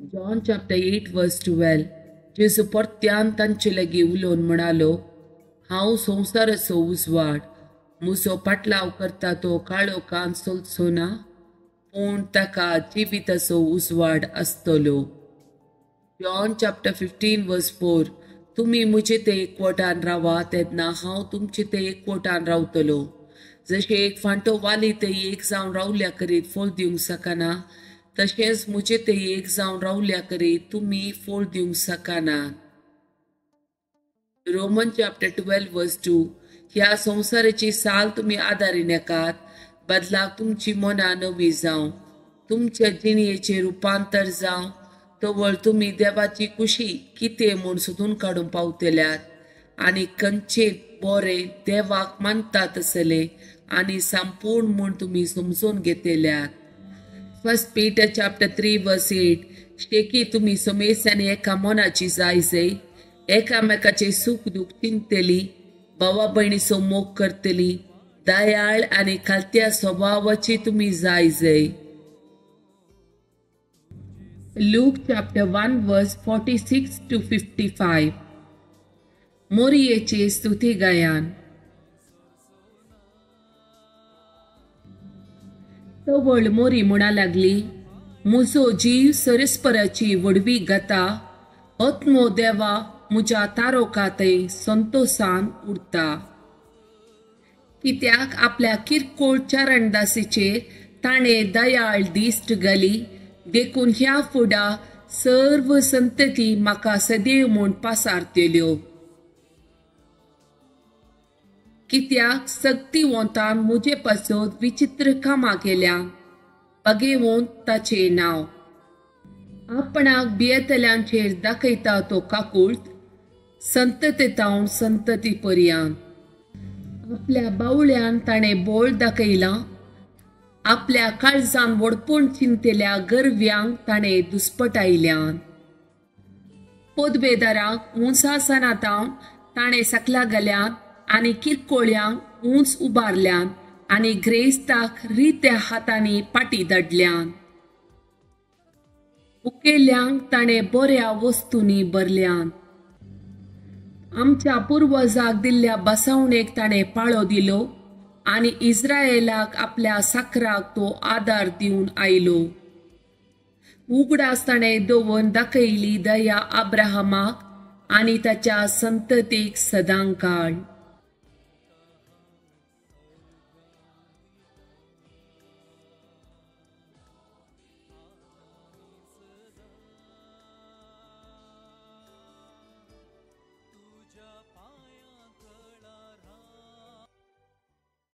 John chapter 8 verse 12. जेजू परत्यान तांचे लागीं उलोवन म्हणालो, हांव संवसाराचो उजवाड. म्हजो पाटलाव करता तो काळोखांत चलचो ना, पूण ताका जिविताचो उजवाड आसतलो. John chapter 15 verse 4. तुम्ही म्हजे ते एकवटान रावा तेन्ना हांव तुमचे ते एकवटान रावतलो. जशें एक फांटो वाली ते एक जावन रावल्या करीत फळ दिवंक शकना, तशेंच म्हजे ते एक जावन रावल्या करीत तुमी फळ दिवंक शकनात. रोमन चॅप्टर 12 वर्स 2. ह्या संवसाराची साल तुमी आदारी नाकात, बदलाक तुमची मनां नवी जावं, तुमच्या जिणयेचे रुपांतर जावं, तवळ तुमी देवाची कुशी कितें म्हूण सोदून काडून पावतल्यात आनी खंयचे बरें देवाक मानतात तसले आनी संपूर्ण म्हूण तुमी समजून घेतल्यात. फर्स्ट पीटर चॅप्टर 3 वर्स 8. शेकी तुमी समेस्याने एका मनाची जायजय, एकामेकाचे सुख दुःख चिंतली, भावा भयणीचो मोग करतली, दयाळ आनी खालत्या स्वभावाची तुमी जायजय. Luke chapter 1 verse 46 to 55. मोरियेचे स्तुती गायन. तवळ मोरी म्हणा लागली, म्हजो जीव सरस्पराची वडवी गाता, आत्मो देवा म्हज्या तारोकातय संतोषान उरता. कित्याक आपल्या किरकोळ चरणदासीचेर ताणें दयाळ दिश्ट घाली, देखून ह्या फुडा सर्व संतती म्हाका सदैव म्हूण पासारतल्यो. कित्याक सक्तिवंतान म्हजे पासत विचित्र कामां केल्या, बागेवंत ताचे नांव. आपणाक भियेतल्यांचेर दाखयता तो काकूळट, संततेतावन संतती पर्यंत. आपल्या बावळ्यान ताणें बोळ दाखयला, आपल्या काळजान वडपूण चिंतल्या गरव्यांक ताणें दुस्पटायल्यान. पदवेदारांक उंचासनांतावन ताणें सकला घाल्यान आनी किरकोळ्यांक उंच उबारल्यान आनी ग्रेस्ताक रित्या हातांनी पाटी धाडल्यान. उकेल्यांक ताणें बऱ्या वस्तूंनी भरल्यान. आमच्या पुर्वजाक दिल्ल्या बसवणेक ताणें पाळो दिलो आनी इस्रायेलाक आपल्या साकराक तो आदार दिवन आयलो. उगडास ताणें दवरून दाखयली दया अब्राहमाक आनी ताच्या संततीक सदांकाळ.